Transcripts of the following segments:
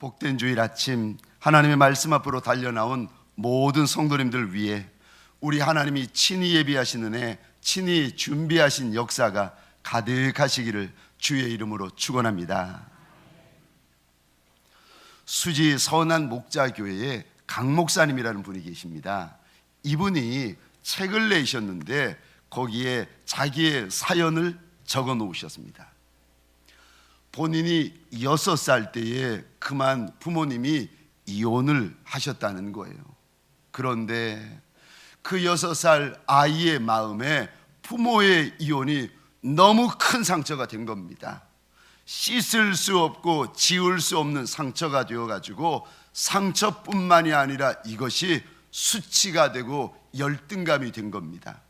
복된 주일 아침 하나님의 말씀 앞으로 달려나온 모든 성도님들 위해 우리 하나님이 친히 예비하신 은혜, 친히 준비하신 역사가 가득하시기를 주의 이름으로 축원합니다. 수지 서운한 목자교회에 강 목사님이라는 분이 계십니다. 이분이 책을 내셨는데 거기에 자기의 사연을 적어 놓으셨습니다. 본인이 6살 때에 그만 부모님이 이혼을 하셨다는 거예요. 그런데 그 6살 아이의 마음에 부모의 이혼이 너무 큰 상처가 된 겁니다. 씻을 수 없고 지울 수 없는 상처가 되어가지고 상처뿐만이 아니라 이것이 수치가 되고 열등감이 된 겁니다.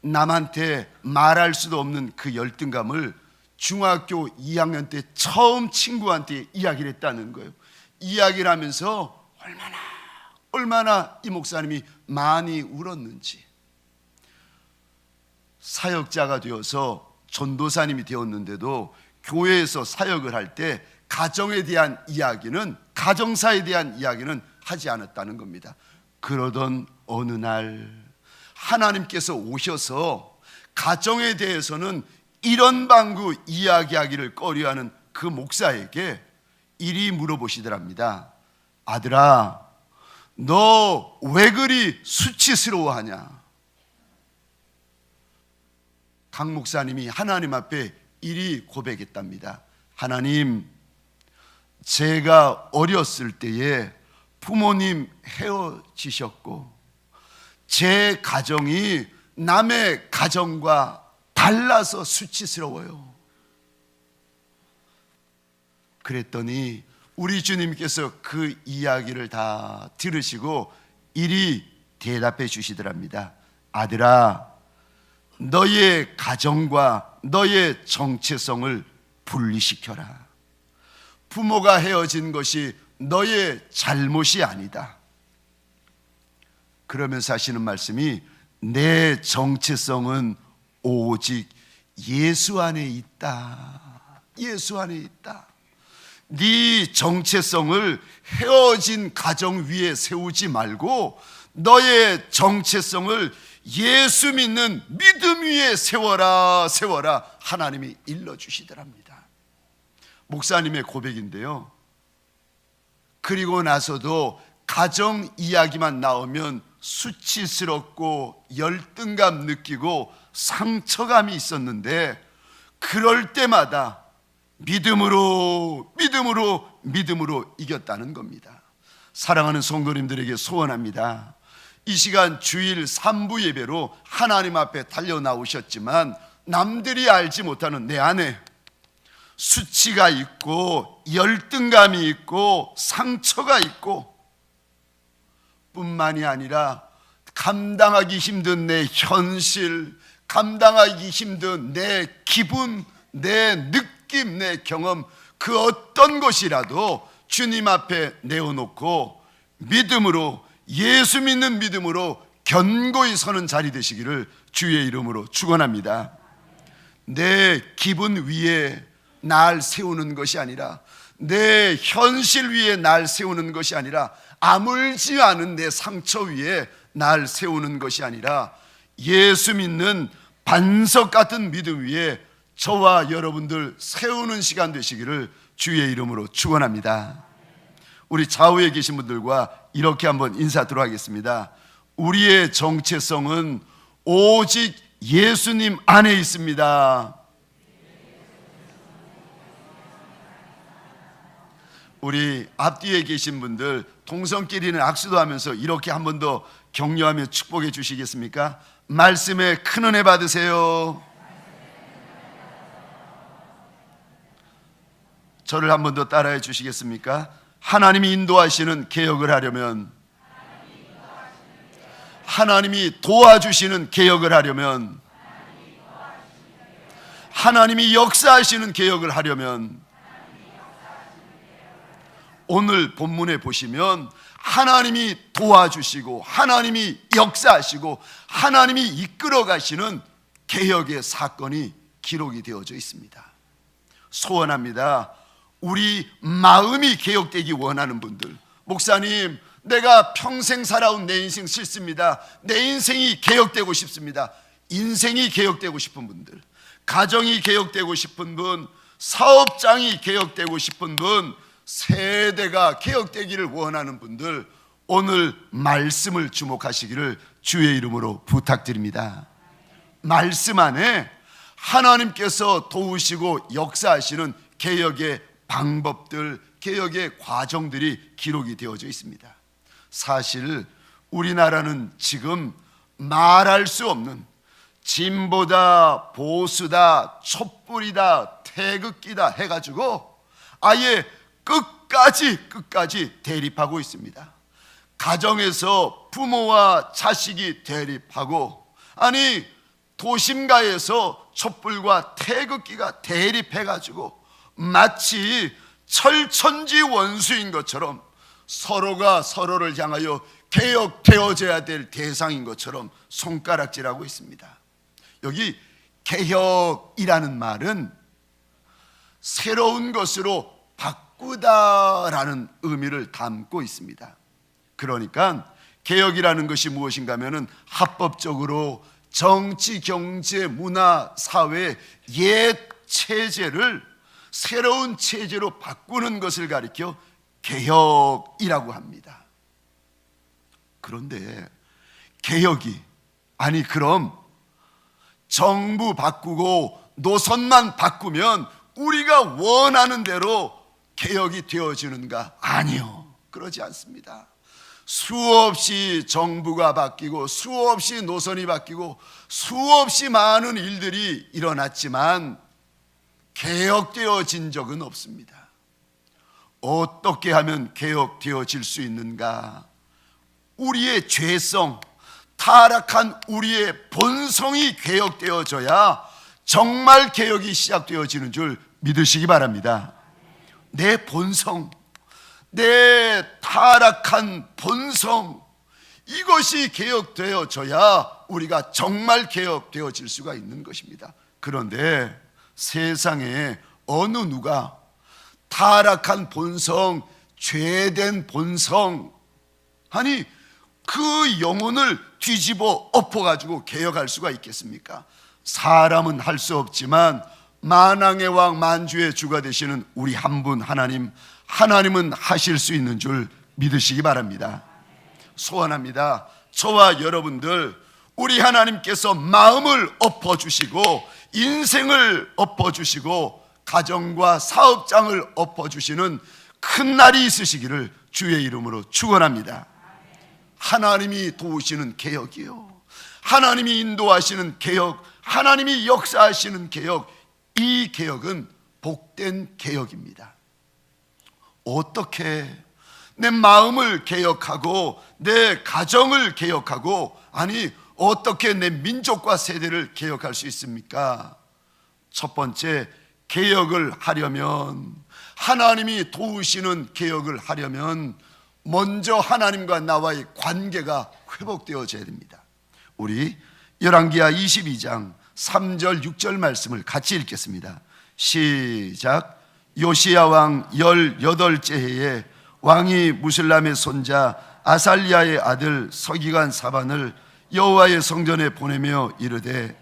남한테 말할 수도 없는 그 열등감을 중학교 2학년 때 처음 친구한테 이야기를 했다는 거예요. 이야기를 하면서 얼마나 이 목사님이 많이 울었는지. 사역자가 되어서 전도사님이 되었는데도 교회에서 사역을 할 때 가정에 대한 이야기는, 가정사에 대한 이야기는 하지 않았다는 겁니다. 그러던 어느 날 하나님께서 오셔서 가정에 대해서는 이런 방구 이야기하기를 꺼려하는 그 목사에게 이리 물어보시더랍니다. 아들아, 너 왜 그리 수치스러워하냐? 강 목사님이 하나님 앞에 이리 고백했답니다. 하나님, 제가 어렸을 때에 부모님 헤어지셨고 제 가정이 남의 가정과 달라서 수치스러워요. 그랬더니 우리 주님께서 그 이야기를 다 들으시고 이리 대답해 주시더랍니다. 아들아, 너의 가정과 너의 정체성을 분리시켜라. 부모가 헤어진 것이 너의 잘못이 아니다. 그러면서 하시는 말씀이 내 정체성은 오직 예수 안에 있다. 예수 안에 있다. 네 정체성을 헤어진 가정 위에 세우지 말고 너의 정체성을 예수 믿는 믿음 위에 세워라, 세워라. 하나님이 일러주시더랍니다. 목사님의 고백인데요. 그리고 나서도 가정 이야기만 나오면 수치스럽고 열등감 느끼고 상처감이 있었는데 그럴 때마다 믿음으로 이겼다는 겁니다. 사랑하는 성도님들에게 소원합니다. 이 시간 주일 3부 예배로 하나님 앞에 달려 나오셨지만 남들이 알지 못하는 내 안에 수치가 있고 열등감이 있고 상처가 있고 뿐만이 아니라 감당하기 힘든 내 현실, 감당하기 힘든 내 기분, 내 느낌, 내 경험, 그 어떤 것이라도 주님 앞에 내어놓고 믿음으로, 예수 믿는 믿음으로 견고히 서는 자리 되시기를 주의 이름으로 축원합니다. 내 기분 위에 날 세우는 것이 아니라, 내 현실 위에 날 세우는 것이 아니라, 아물지 않은 내 상처 위에 날 세우는 것이 아니라 예수 믿는 반석 같은 믿음 위에 저와 여러분들 세우는 시간 되시기를 주의 이름으로 축원합니다. 우리 좌우에 계신 분들과 이렇게 한번 인사드리도록 하겠습니다. 우리의 정체성은 오직 예수님 안에 있습니다. 우리 앞뒤에 계신 분들 동성끼리는 악수도 하면서 이렇게 한 번 더 격려하며 축복해 주시겠습니까? 말씀에 큰 은혜 받으세요. 저를 한 번 더 따라해 주시겠습니까? 하나님이 인도하시는 개혁을 하려면, 하나님이 도와주시는 개혁을 하려면, 하나님이 역사하시는 개혁을 하려면, 오늘 본문에 보시면 하나님이 도와주시고 하나님이 역사하시고 하나님이 이끌어 가시는 개혁의 사건이 기록이 되어져 있습니다. 소원합니다. 우리 마음이 개혁되기 원하는 분들, 목사님 내가 평생 살아온 내 인생 싫습니다, 내 인생이 개혁되고 싶습니다, 인생이 개혁되고 싶은 분들, 가정이 개혁되고 싶은 분, 사업장이 개혁되고 싶은 분, 세대가 개혁되기를 원하는 분들, 오늘 말씀을 주목하시기를 주의 이름으로 부탁드립니다. 말씀 안에 하나님께서 도우시고 역사하시는 개혁의 방법들, 개혁의 과정들이 기록이 되어져 있습니다. 사실 우리나라는 지금 말할 수 없는 진보다 보수다 촛불이다 태극기다 해가지고 아예 끝까지 대립하고 있습니다. 가정에서 부모와 자식이 대립하고, 아니 도심가에서 촛불과 태극기가 대립해가지고 마치 철천지 원수인 것처럼 서로가 서로를 향하여 개혁되어져야 될 대상인 것처럼 손가락질하고 있습니다. 여기 개혁이라는 말은 새로운 것으로 바꾸다라는 의미를 담고 있습니다. 그러니까 개혁이라는 것이 무엇인가 하면은 합법적으로 정치, 경제, 문화, 사회 옛 체제를 새로운 체제로 바꾸는 것을 가리켜 개혁이라고 합니다. 그런데 개혁이, 아니 그럼 정부 바꾸고 노선만 바꾸면 우리가 원하는 대로 개혁이 되어지는가? 아니요, 그러지 않습니다. 수없이 정부가 바뀌고 수없이 노선이 바뀌고 수없이 많은 일들이 일어났지만 개혁되어진 적은 없습니다. 어떻게 하면 개혁되어질 수 있는가? 우리의 죄성, 타락한 우리의 본성이 개혁되어져야 정말 개혁이 시작되어지는 줄 믿으시기 바랍니다. 내 본성, 내 타락한 본성, 이것이 개혁되어져야 우리가 정말 개혁되어질 수가 있는 것입니다. 그런데 세상에 어느 누가 타락한 본성, 죄된 본성, 아니 그 영혼을 뒤집어 엎어가지고 개혁할 수가 있겠습니까? 사람은 할 수 없지만 만왕의 왕 만주의 주가 되시는 우리 한 분 하나님, 하나님은 하실 수 있는 줄 믿으시기 바랍니다. 소원합니다. 저와 여러분들, 우리 하나님께서 마음을 엎어주시고 인생을 엎어주시고 가정과 사업장을 엎어주시는 큰 날이 있으시기를 주의 이름으로 축원합니다. 하나님이 도우시는 개혁이요, 하나님이 인도하시는 개혁, 하나님이 역사하시는 개혁, 이 개혁은 복된 개혁입니다. 어떻게 내 마음을 개혁하고 내 가정을 개혁하고, 아니 어떻게 내 민족과 세대를 개혁할 수 있습니까? 첫 번째, 개혁을 하려면, 하나님이 도우시는 개혁을 하려면 먼저 하나님과 나와의 관계가 회복되어져야 됩니다. 우리 열왕기하 22장 3절 6절 말씀을 같이 읽겠습니다. 시작. 요시야 왕 18째 해에 왕이 무슬람의 손자 아살리아의 아들 서기관 사반을 여호와의 성전에 보내며 이르되,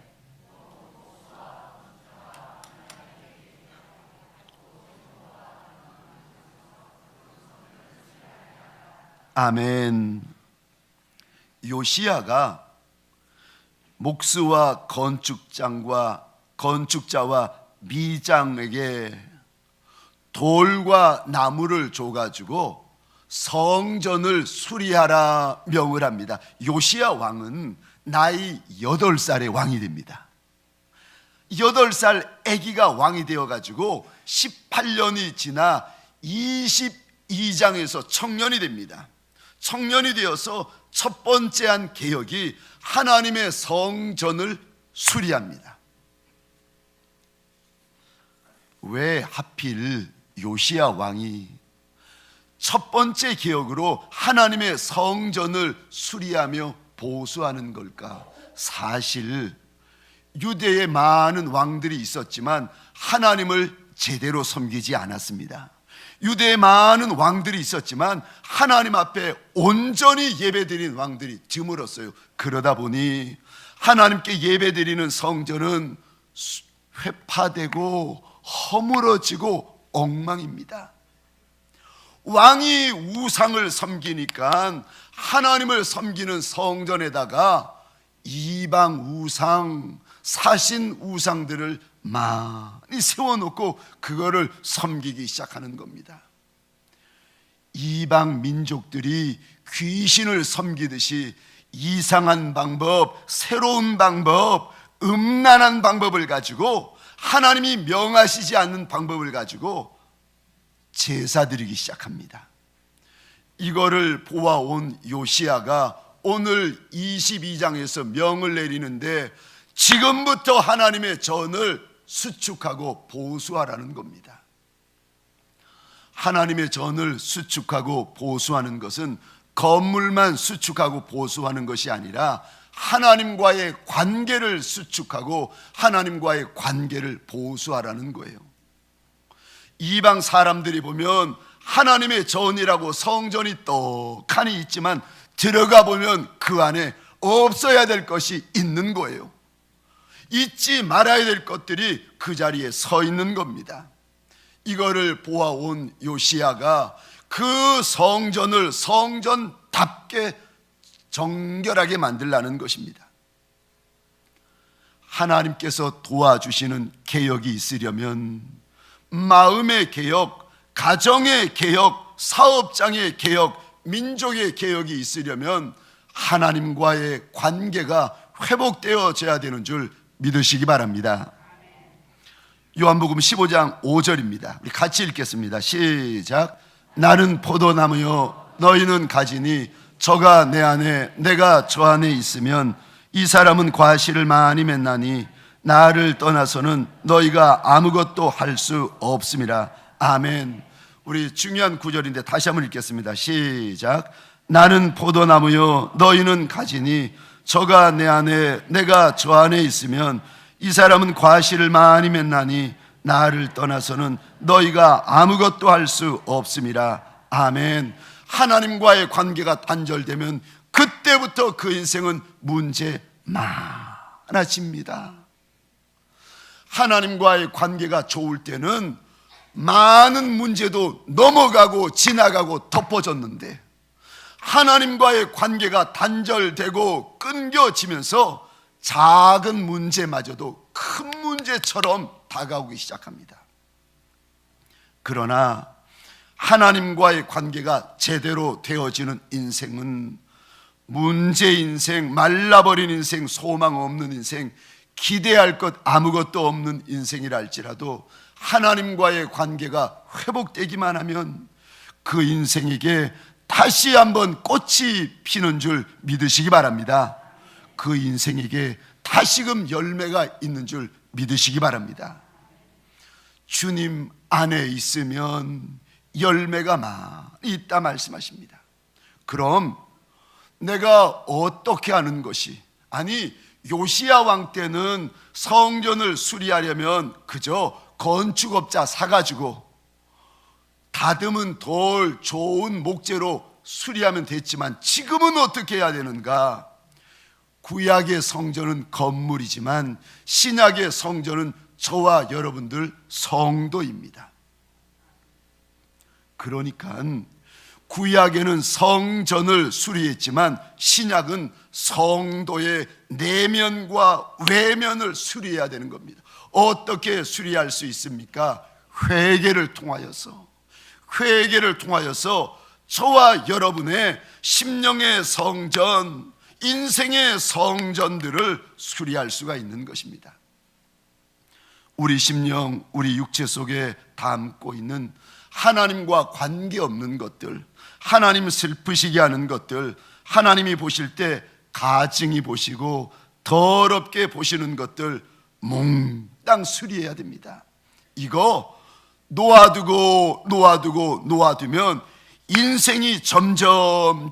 아멘. 요시야가 목수와 건축자와 미장에게 돌과 나무를 줘가지고 성전을 수리하라 명을 합니다. 요시야 왕은 나이 8살의 왕이 됩니다. 8살 아기가 왕이 되어가지고 18년이 지나 22장에서 청년이 됩니다. 청년이 되어서 첫 번째 한 개혁이 하나님의 성전을 수리합니다. 왜 하필 요시야 왕이 첫 번째 개혁으로 하나님의 성전을 수리하며 보수하는 걸까? 사실 유대에 많은 왕들이 있었지만 하나님을 제대로 섬기지 않았습니다. 유대에 많은 왕들이 있었지만 하나님 앞에 온전히 예배드린 왕들이 드물었어요. 그러다 보니 하나님께 예배드리는 성전은 회파되고 허물어지고 엉망입니다. 왕이 우상을 섬기니까 하나님을 섬기는 성전에다가 이방 우상, 사신 우상들을 많이 세워놓고 그거를 섬기기 시작하는 겁니다. 이방 민족들이 귀신을 섬기듯이 이상한 방법, 새로운 방법, 음란한 방법을 가지고, 하나님이 명하시지 않는 방법을 가지고 제사 드리기 시작합니다. 이거를 보아온 요시야가 오늘 22장에서 명을 내리는데, 지금부터 하나님의 전을 수축하고 보수하라는 겁니다. 하나님의 전을 수축하고 보수하는 것은 건물만 수축하고 보수하는 것이 아니라 하나님과의 관계를 수축하고 하나님과의 관계를 보수하라는 거예요. 이방 사람들이 보면 하나님의 전이라고 성전이 떡하니 있지만 들어가 보면 그 안에 없어야 될 것이 있는 거예요. 잊지 말아야 될 것들이 그 자리에 서 있는 겁니다. 이거를 보아온 요시야가 그 성전을 성전답게 정결하게 만들라는 것입니다. 하나님께서 도와주시는 개혁이 있으려면 마음의 개혁, 가정의 개혁, 사업장의 개혁, 민족의 개혁이 있으려면 하나님과의 관계가 회복되어져야 되는 줄 믿으시기 바랍니다. 요한복음 15장 5절입니다. 우리 같이 읽겠습니다. 시작. 나는 포도나무요 너희는 가지니 저가 내 안에 내가 저 안에 있으면 이 사람은 과실을 많이 맺나니 나를 떠나서는 너희가 아무것도 할 수 없음이라. 아멘. 우리 중요한 구절인데 다시 한번 읽겠습니다. 시작. 나는 포도나무요 너희는 가지니 저가 내 안에 내가 저 안에 있으면 이 사람은 과실을 많이 맺나니 나를 떠나서는 너희가 아무것도 할 수 없음이라. 아멘. 하나님과의 관계가 단절되면 그때부터 그 인생은 문제 많아집니다. 하나님과의 관계가 좋을 때는 많은 문제도 넘어가고 지나가고 덮어졌는데, 하나님과의 관계가 단절되고 끊겨지면서 작은 문제마저도 큰 문제처럼 다가오기 시작합니다. 그러나 하나님과의 관계가 제대로 되어지는 인생은 문제 인생, 말라버린 인생, 소망 없는 인생, 기대할 것 아무것도 없는 인생이라 할지라도 하나님과의 관계가 회복되기만 하면 그 인생에게 다시 한번 꽃이 피는 줄 믿으시기 바랍니다. 그 인생에게 다시금 열매가 있는 줄 믿으시기 바랍니다. 주님 안에 있으면 열매가 많이 있다 말씀하십니다. 그럼 내가 어떻게 하는 것이, 아니 요시야 왕 때는 성전을 수리하려면 그저 건축업자 사가지고 다듬은 돌, 좋은 목재로 수리하면 됐지만 지금은 어떻게 해야 되는가? 구약의 성전은 건물이지만 신약의 성전은 저와 여러분들 성도입니다. 그러니까 구약에는 성전을 수리했지만 신약은 성도의 내면과 외면을 수리해야 되는 겁니다. 어떻게 수리할 수 있습니까? 회개를 통하여서 저와 여러분의 심령의 성전, 인생의 성전들을 수리할 수가 있는 것입니다. 우리 심령, 우리 육체 속에 담고 있는 하나님과 관계없는 것들, 하나님 슬프시게 하는 것들, 하나님이 보실 때 가증히 보시고 더럽게 보시는 것들 몽땅 수리해야 됩니다. 이거 놓아두면 인생이 점점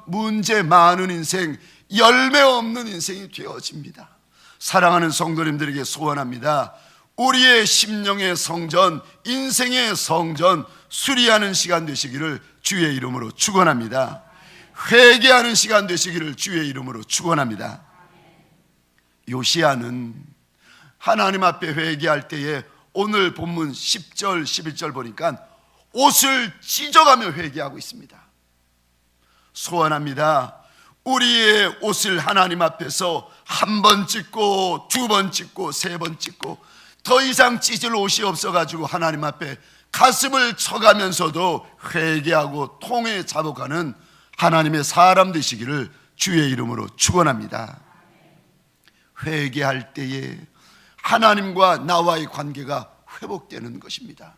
문제 많은 인생, 열매 없는 인생이 되어집니다. 사랑하는 성도님들에게 소원합니다. 우리의 심령의 성전, 인생의 성전 수리하는 시간 되시기를 주의 이름으로 축원합니다. 회개하는 시간 되시기를 주의 이름으로 축원합니다. 요시야는 하나님 앞에 회개할 때에 오늘 본문 10절 11절 보니까 옷을 찢어가며 회개하고 있습니다. 소원합니다. 우리의 옷을 하나님 앞에서 한 번 찢고 두 번 찢고 세 번 찢고 더 이상 찢을 옷이 없어가지고 하나님 앞에 가슴을 쳐가면서도 회개하고 통에 잡아가는 하나님의 사람 되시기를 주의 이름으로 축원합니다. 회개할 때에 하나님과 나와의 관계가 회복되는 것입니다.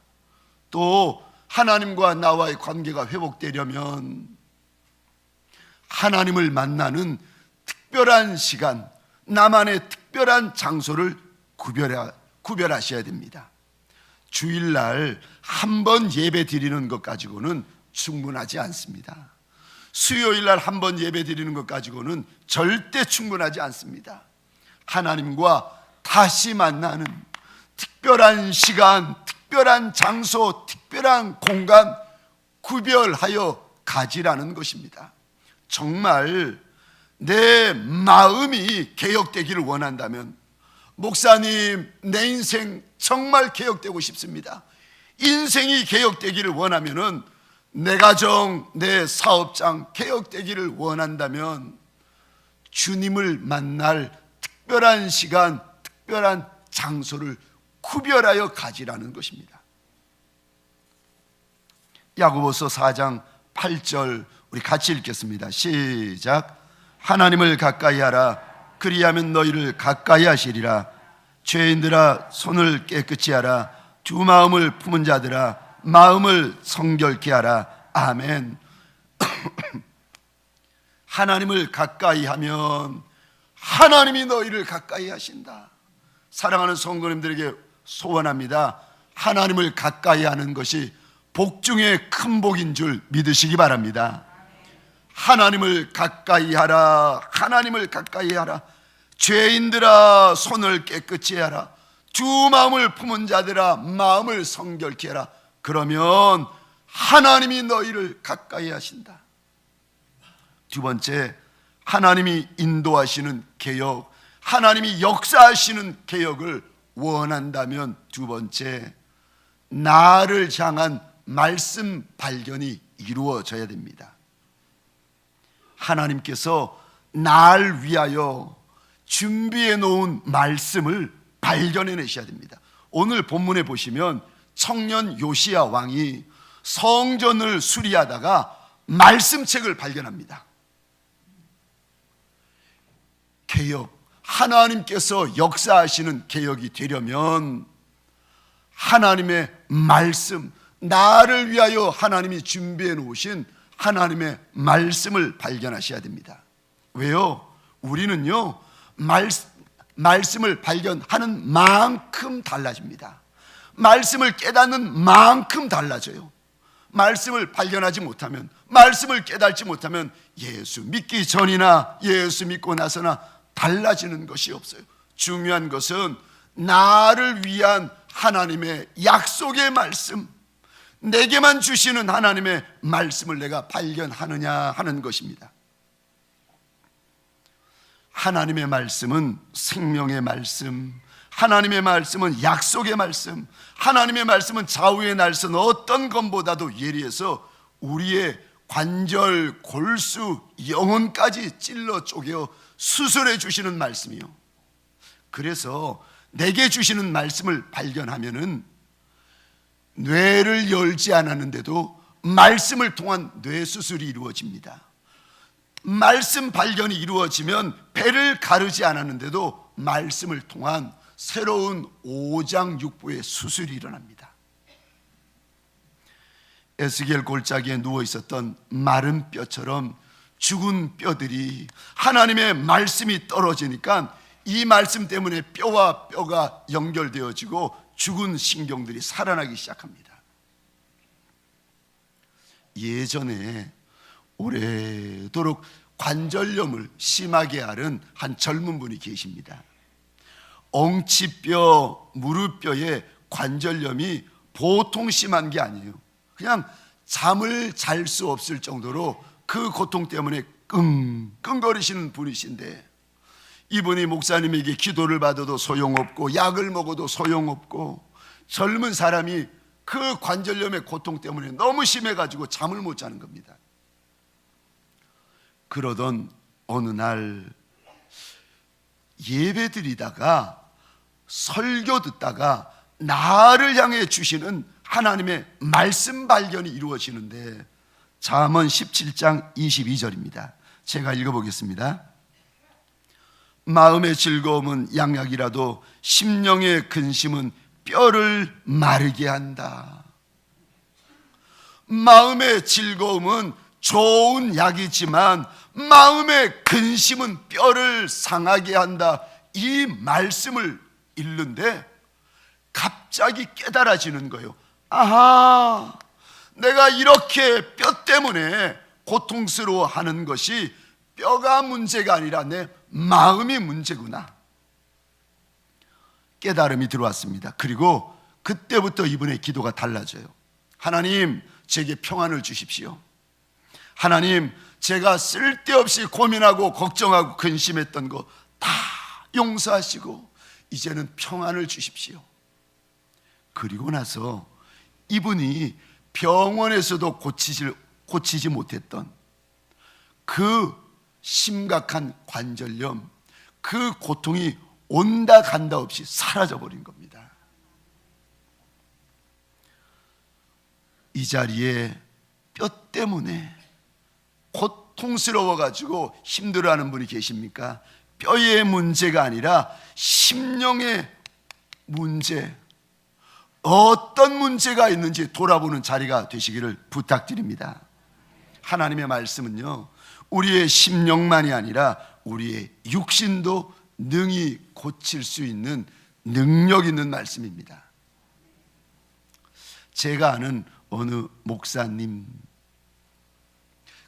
또 하나님과 나와의 관계가 회복되려면 하나님을 만나는 특별한 시간, 나만의 특별한 장소를 구별하셔야 됩니다. 주일날 한 번 예배 드리는 것 가지고는 충분하지 않습니다. 수요일날 한 번 예배 드리는 것 가지고는 절대 충분하지 않습니다. 하나님과 다시 만나는 특별한 시간, 특별한 장소, 특별한 공간 구별하여 가지라는 것입니다. 정말 내 마음이 개혁되기를 원한다면, 목사님 내 인생 정말 개혁되고 싶습니다, 인생이 개혁되기를 원하면은, 내 가정, 내 사업장 개혁되기를 원한다면 주님을 만날 특별한 시간, 특별한 장소를 구별하여 가지라는 것입니다. 야고보서 4장 8절 우리 같이 읽겠습니다. 시작. 하나님을 가까이 하라. 그리하면 너희를 가까이 하시리라. 죄인들아 손을 깨끗이 하라. 두 마음을 품은 자들아 마음을 성결케 하라. 아멘. 하나님을 가까이 하면 하나님이 너희를 가까이 하신다. 사랑하는 성도님들에게 소원합니다. 하나님을 가까이 하는 것이 복 중에 큰 복인 줄 믿으시기 바랍니다. 하나님을 가까이 하라. 하나님을 가까이 하라. 죄인들아 손을 깨끗이 하라. 두 마음을 품은 자들아 마음을 성결케 하라. 그러면 하나님이 너희를 가까이 하신다. 두 번째, 하나님이 인도하시는 개혁, 하나님이 역사하시는 개혁을 원한다면 두 번째, 나를 향한 말씀 발견이 이루어져야 됩니다. 하나님께서 날 위하여 준비해 놓은 말씀을 발견해내셔야 됩니다. 오늘 본문에 보시면 청년 요시야 왕이 성전을 수리하다가 말씀책을 발견합니다. 개혁, 하나님께서 역사하시는 개혁이 되려면 하나님의 말씀, 나를 위하여 하나님이 준비해 놓으신 하나님의 말씀을 발견하셔야 됩니다. 왜요? 우리는요 말씀을 발견하는 만큼 달라집니다. 말씀을 깨닫는 만큼 달라져요. 말씀을 발견하지 못하면, 말씀을 깨닫지 못하면 예수 믿기 전이나 예수 믿고 나서나 달라지는 것이 없어요. 중요한 것은 나를 위한 하나님의 약속의 말씀, 내게만 주시는 하나님의 말씀을 내가 발견하느냐 하는 것입니다. 하나님의 말씀은 생명의 말씀, 하나님의 말씀은 약속의 말씀, 하나님의 말씀은 좌우의 날선 어떤 것보다도 예리해서 우리의 관절, 골수, 영혼까지 찔러 쪼개어 수술해 주시는 말씀이요. 그래서 내게 주시는 말씀을 발견하면은 뇌를 열지 않았는데도 말씀을 통한 뇌 수술이 이루어집니다. 말씀 발견이 이루어지면 배를 가르지 않았는데도 말씀을 통한 새로운 오장육부의 수술이 일어납니다. 에스겔 골짜기에 누워 있었던 마른 뼈처럼 죽은 뼈들이 하나님의 말씀이 떨어지니까 이 말씀 때문에 뼈와 뼈가 연결되어지고 죽은 신경들이 살아나기 시작합니다. 예전에 오래도록 관절염을 심하게 앓은 한 젊은 분이 계십니다. 엉치뼈, 무릎뼈의 관절염이 보통 심한 게 아니에요. 그냥 잠을 잘 수 없을 정도로 그 고통 때문에 끙끙거리시는 분이신데, 이분이 목사님에게 기도를 받아도 소용없고 약을 먹어도 소용없고, 젊은 사람이 그 관절염의 고통 때문에 너무 심해가지고 잠을 못 자는 겁니다. 그러던 어느 날 예배 드리다가 설교 듣다가 나를 향해 주시는 하나님의 말씀 발견이 이루어지는데, 잠언 17장 22절입니다. 제가 읽어보겠습니다. 마음의 즐거움은 양약이라도 심령의 근심은 뼈를 마르게 한다. 마음의 즐거움은 좋은 약이지만 마음의 근심은 뼈를 상하게 한다. 이 말씀을 읽는데 갑자기 깨달아지는 거예요. 아하, 내가 이렇게 뼈 때문에 고통스러워하는 것이 뼈가 문제가 아니라 내 마음이 문제구나. 깨달음이 들어왔습니다. 그리고 그때부터 이분의 기도가 달라져요. 하나님, 제게 평안을 주십시오. 하나님, 제가 쓸데없이 고민하고 걱정하고 근심했던 거 다 용서하시고 이제는 평안을 주십시오. 그리고 나서 이분이 병원에서도 고치지 못했던 그 심각한 관절염, 그 고통이 온다 간다 없이 사라져버린 겁니다. 이 자리에 뼈 때문에 고통스러워가지고 힘들어하는 분이 계십니까? 뼈의 문제가 아니라 심령의 문제, 어떤 문제가 있는지 돌아보는 자리가 되시기를 부탁드립니다. 하나님의 말씀은요, 우리의 심령만이 아니라 우리의 육신도 능히 고칠 수 있는 능력 있는 말씀입니다. 제가 아는 어느 목사님,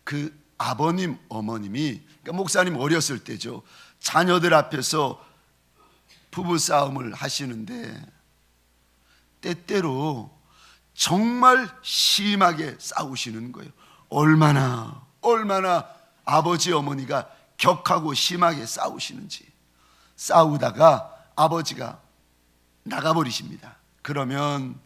그 아버님, 어머님이, 그러니까 목사님 어렸을 때죠, 자녀들 앞에서 부부싸움을 하시는데 때때로 정말 심하게 싸우시는 거예요. 얼마나 아버지 어머니가 격하고 심하게 싸우시는지. 싸우다가 아버지가 나가버리십니다. 그러면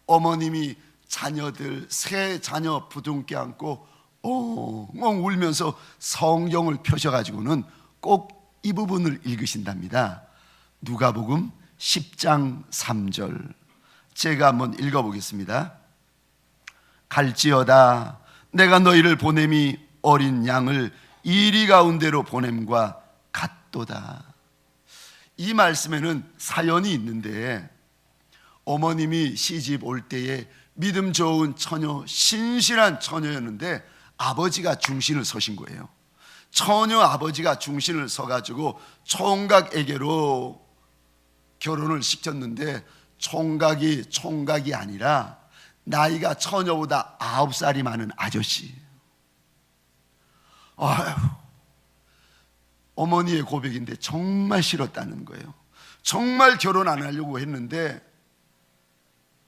어머님이 자녀들, 세 자녀 부둥켜 안고 엉엉 울면서 성경을 펴셔가지고는 꼭 이 부분을 읽으신답니다. 누가복음 10장 3절. 제가 한번 읽어보겠습니다. 갈지어다 내가 너희를 보냄이 어린 양을 이리 가운데로 보냄과 같도다. 이 말씀에는 사연이 있는데, 어머님이 시집 올 때에 믿음 좋은 처녀, 신실한 처녀였는데 아버지가 중신을 서신 거예요. 처녀 아버지가 중신을 서가지고 총각에게로 결혼을 시켰는데, 총각이 아니라 나이가 처녀보다 9살이 많은 아저씨. 아휴, 어머니의 고백인데 정말 싫었다는 거예요. 정말 결혼 안 하려고 했는데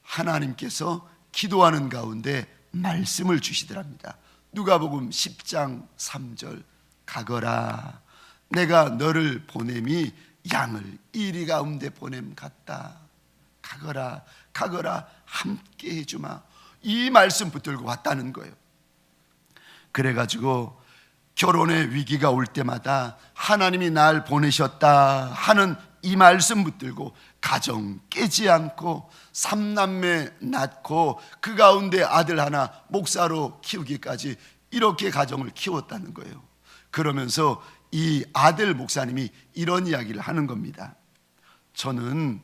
하나님께서 기도하는 가운데 말씀을 주시더랍니다. 누가복음 10장 3절. 가거라 내가 너를 보냄이 양을 이리 가운데 보냄 같다. 가거라 함께 해주마. 이 말씀 붙들고 왔다는 거예요. 그래가지고 결혼의 위기가 올 때마다 하나님이 날 보내셨다 하는 이 말씀 붙들고 가정 깨지 않고 3남매 낳고 그 가운데 아들 하나 목사로 키우기까지 이렇게 가정을 키웠다는 거예요. 그러면서 이 아들 목사님이 이런 이야기를 하는 겁니다. 저는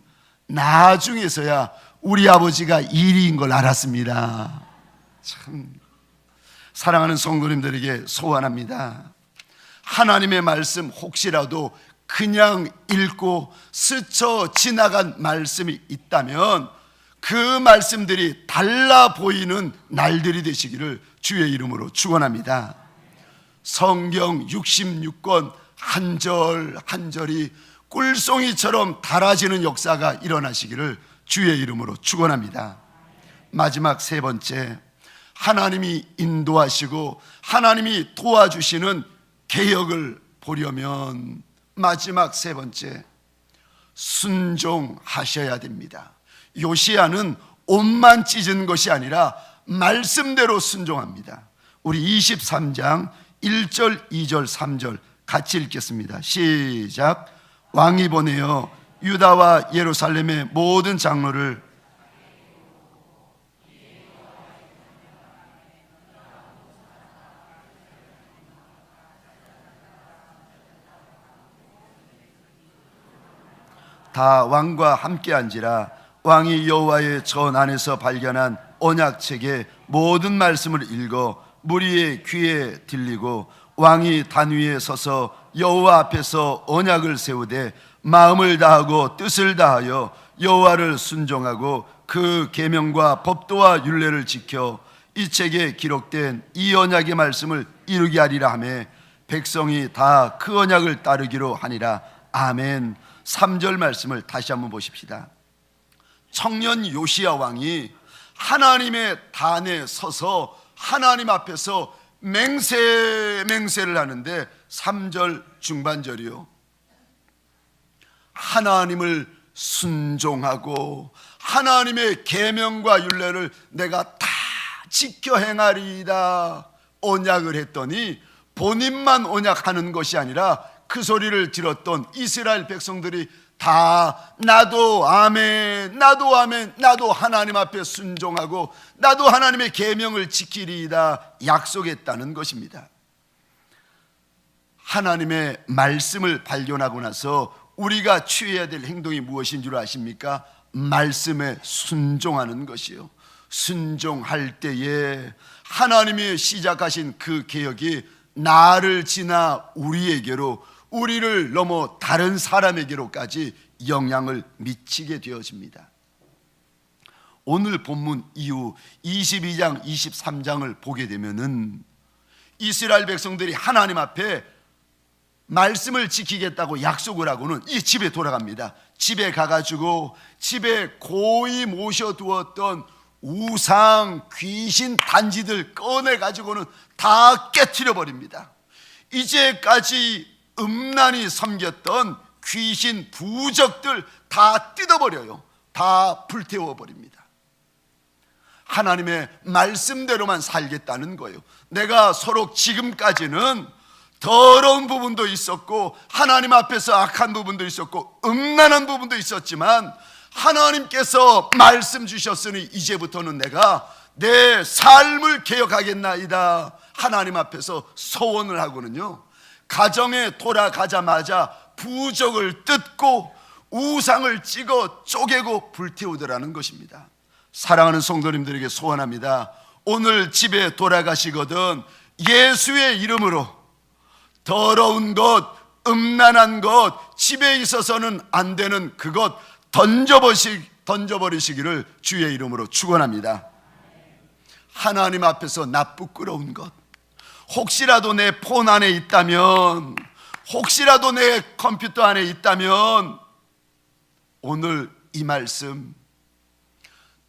나중에서야 우리 아버지가 이리인 걸 알았습니다. 참 사랑하는 성도님들에게 소원합니다. 하나님의 말씀 혹시라도 그냥 읽고 스쳐 지나간 말씀이 있다면 그 말씀들이 달라 보이는 날들이 되시기를 주의 이름으로 축원합니다. 성경 66권 한 절 한 절이 꿀송이처럼 달아지는 역사가 일어나시기를 주의 이름으로 축원합니다. 마지막 세 번째, 하나님이 인도하시고 하나님이 도와주시는 개혁을 보려면 마지막 세 번째, 순종하셔야 됩니다. 요시야는 옷만 찢은 것이 아니라 말씀대로 순종합니다. 우리 23장 1절, 2절, 3절 같이 읽겠습니다. 시작. 왕이 보내어 유다와 예루살렘의 모든 장로를 다 왕과 함께 앉으라. 왕이 여호와의 전 안에서 발견한 언약책의 모든 말씀을 읽어 무리의 귀에 들리고 왕이 단 위에 서서 여호와 앞에서 언약을 세우되 마음을 다하고 뜻을 다하여 여호와를 순종하고 그 계명과 법도와 율례를 지켜 이 책에 기록된 이 언약의 말씀을 이루게 하리라 하며 백성이 다 그 언약을 따르기로 하니라. 아멘. 3절 말씀을 다시 한번 보십시다. 청년 요시야 왕이 하나님의 단에 서서 하나님 앞에서 맹세를 하는데 3절 중반절이요, 하나님을 순종하고 하나님의 계명과 율례를 내가 다 지켜 행하리이다 언약을 했더니, 본인만 언약하는 것이 아니라 그 소리를 들었던 이스라엘 백성들이 다 나도 아멘, 나도 아멘, 나도 하나님 앞에 순종하고 나도 하나님의 계명을 지키리이다 약속했다는 것입니다. 하나님의 말씀을 발견하고 나서 우리가 취해야 될 행동이 무엇인 줄 아십니까? 말씀에 순종하는 것이요. 순종할 때에 하나님이 시작하신 그 개혁이 나를 지나 우리에게로, 우리를 넘어 다른 사람에게로까지 영향을 미치게 되어집니다. 오늘 본문 이후 22장, 23장을 보게 되면은 이스라엘 백성들이 하나님 앞에 말씀을 지키겠다고 약속을 하고는 이 집에 돌아갑니다. 집에 가가지고 집에 고이 모셔두었던 우상, 귀신 단지들 꺼내가지고는 다 깨트려 버립니다. 이제까지 음란히 섬겼던 귀신 부적들 다 뜯어버려요. 다 불태워 버립니다. 하나님의 말씀대로만 살겠다는 거예요. 내가 서로 지금까지는 더러운 부분도 있었고 하나님 앞에서 악한 부분도 있었고 음란한 부분도 있었지만 하나님께서 말씀 주셨으니 이제부터는 내가 내 삶을 개혁하겠나이다 하나님 앞에서 소원을 하고는요, 가정에 돌아가자마자 부적을 뜯고 우상을 찍어 쪼개고 불태우더라는 것입니다. 사랑하는 성도님들에게 소원합니다. 오늘 집에 돌아가시거든 예수의 이름으로 더러운 것, 음란한 것, 집에 있어서는 안 되는 그것 던져버리시기를 주의 이름으로 축원합니다. 하나님 앞에서 나 부끄러운 것, 혹시라도 내 폰 안에 있다면, 혹시라도 내 컴퓨터 안에 있다면 오늘 이 말씀,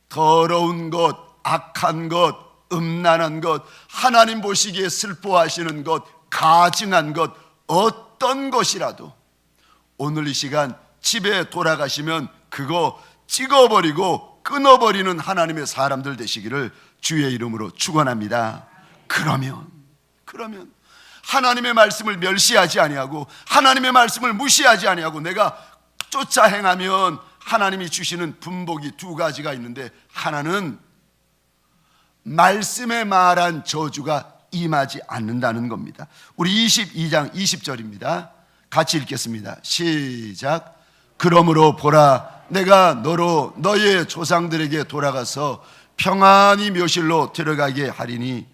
더러운 것, 악한 것, 음란한 것, 하나님 보시기에 슬퍼하시는 것, 가증한 것, 어떤 것이라도 오늘 이 시간 집에 돌아가시면 그거 찍어버리고 끊어버리는 하나님의 사람들 되시기를 주의 이름으로 축원합니다. 그러면 하나님의 말씀을 멸시하지 아니하고 하나님의 말씀을 무시하지 아니하고 내가 쫓아 행하면 하나님이 주시는 분복이 두 가지가 있는데, 하나는 말씀에 말한 저주가 임하지 않는다는 겁니다. 우리 22장 20절입니다. 같이 읽겠습니다. 시작. 그러므로 보라, 내가 너로 너의 조상들에게 돌아가서 평안히 묘실로 들어가게 하리니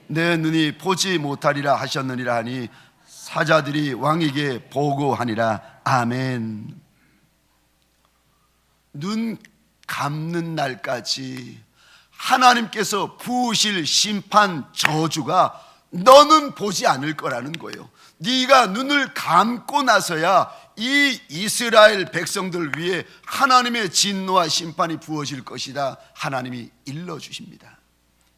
내 눈이 보지 못하리라 하셨느니라 하니 사자들이 왕에게 보고하니라. 아멘. 눈 감는 날까지 하나님께서 부으실 심판 저주가 너는 보지 않을 거라는 거예요. 네가 눈을 감고 나서야 이 이스라엘 백성들 위해 하나님의 진노와 심판이 부어질 것이다. 하나님이 일러주십니다.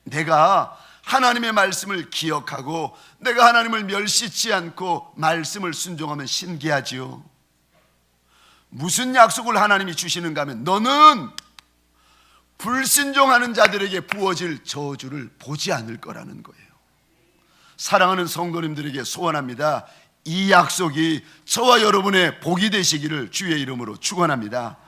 내가 하나님의 말씀을 기억하고 내가 하나님을 멸시치 않고 말씀을 순종하면 신기하지요. 무슨 약속을 하나님이 주시는가 하면 너는 불순종하는 자들에게 부어질 저주를 보지 않을 거라는 거예요. 사랑하는 성도님들에게 소원합니다. 이 약속이 저와 여러분의 복이 되시기를 주의 이름으로 축원합니다.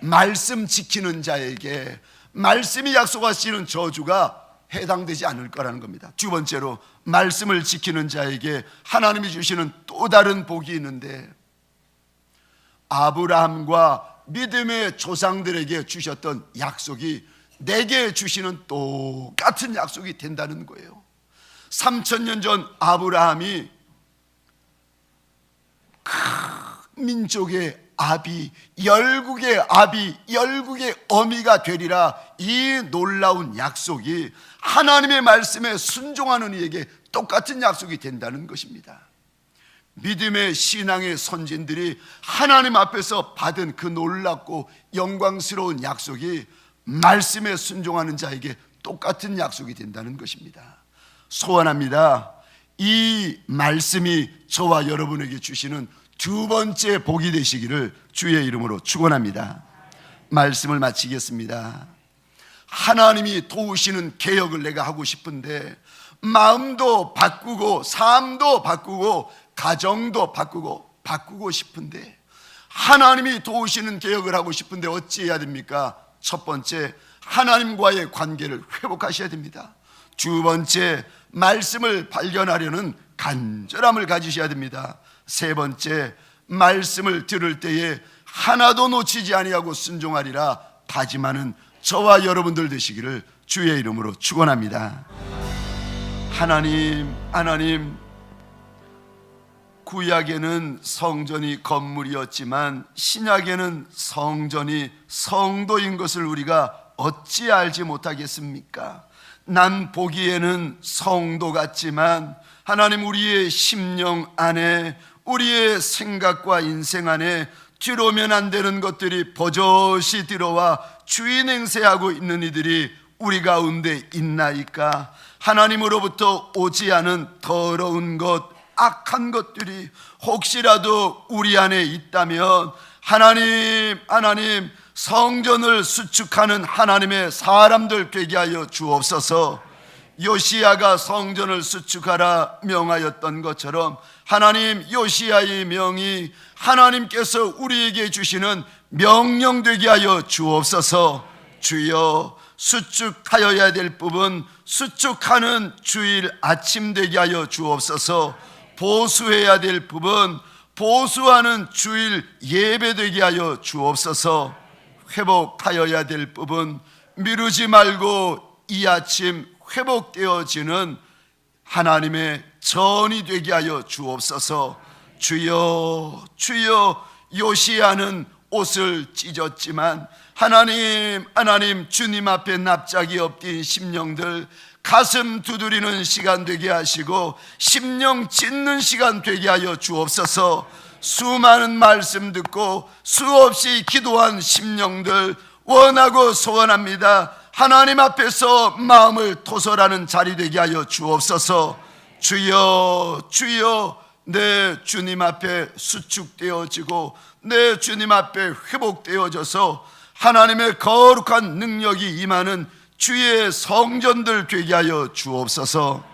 말씀 지키는 자에게 말씀이 약속하시는 저주가 해당되지 않을 거라는 겁니다. 두 번째로, 말씀을 지키는 자에게 하나님이 주시는 또 다른 복이 있는데, 아브라함과 믿음의 조상들에게 주셨던 약속이 내게 주시는 똑같은 약속이 된다는 거예요. 3000년 전 아브라함이 큰 민족의 아비, 열국의 아비, 열국의 어미가 되리라, 이 놀라운 약속이 하나님의 말씀에 순종하는 이에게 똑같은 약속이 된다는 것입니다. 믿음의 신앙의 선진들이 하나님 앞에서 받은 그 놀랍고 영광스러운 약속이 말씀에 순종하는 자에게 똑같은 약속이 된다는 것입니다. 소원합니다. 이 말씀이 저와 여러분에게 주시는 두 번째 복이 되시기를 주의 이름으로 축원합니다. 말씀을 마치겠습니다. 하나님이 도우시는 개혁을 내가 하고 싶은데 마음도 바꾸고 삶도 바꾸고 가정도 바꾸고 싶은데, 하나님이 도우시는 개혁을 하고 싶은데 어찌해야 됩니까? 첫 번째, 하나님과의 관계를 회복하셔야 됩니다. 두 번째, 말씀을 발견하려는 간절함을 가지셔야 됩니다. 세 번째, 말씀을 들을 때에 하나도 놓치지 아니하고 순종하리라 다짐하는 저와 여러분들 되시기를 주의 이름으로 축원합니다. 하나님, 구약에는 성전이 건물이었지만 신약에는 성전이 성도인 것을 우리가 어찌 알지 못하겠습니까? 난 보기에는 성도 같지만 하나님, 우리의 심령 안에, 우리의 생각과 인생 안에 뒤로면 안 되는 것들이 버젓이 들어와 주인 행세하고 있는 이들이 우리 가운데 있나이까? 하나님으로부터 오지 않은 더러운 것, 악한 것들이 혹시라도 우리 안에 있다면 하나님, 성전을 수축하는 하나님의 사람들 되게 하여 주옵소서. 요시야가 성전을 수축하라 명하였던 것처럼 하나님, 요시야의 명이 하나님께서 우리에게 주시는 명령 되게 하여 주옵소서. 주여, 수축하여야 될 부분 수축하는 주일 아침 되게 하여 주옵소서. 보수해야 될 부분 보수하는 주일 예배 되게 하여 주옵소서. 회복하여야 될 부분 미루지 말고 이 아침 회복되어지는 하나님의 전이 되게 하여 주옵소서. 주여, 요시야는 옷을 찢었지만 하나님, 주님 앞에 납작이 엎드린 심령들 가슴 두드리는 시간 되게 하시고 심령 찢는 시간 되게 하여 주옵소서. 수많은 말씀 듣고 수없이 기도한 심령들 원하고 소원합니다. 하나님 앞에서 마음을 토설하는 자리 되게 하여 주옵소서. 주여, 내 주님 앞에 수축되어지고 내 주님 앞에 회복되어져서 하나님의 거룩한 능력이 임하는 주의 성전들 되게 하여 주옵소서.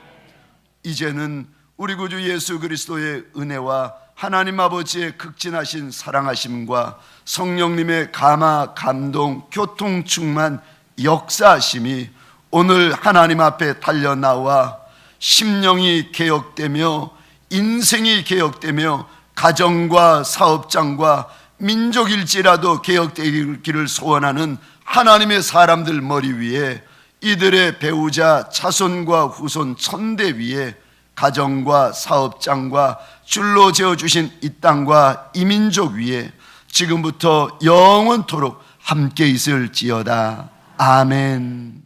이제는 우리 구주 예수 그리스도의 은혜와 하나님 아버지의 극진하신 사랑하심과 성령님의 감화, 감동, 교통, 충만, 역사하심이 오늘 하나님 앞에 달려나와 심령이 개혁되며 인생이 개혁되며 가정과 사업장과 민족일지라도 개혁되기를 소원하는 하나님의 사람들 머리 위에, 이들의 배우자 자손과 후손 천대 위에 가정과 사업장과 줄로 재어주신 이 땅과 이 민족 위에 지금부터 영원토록 함께 있을지어다. 아멘.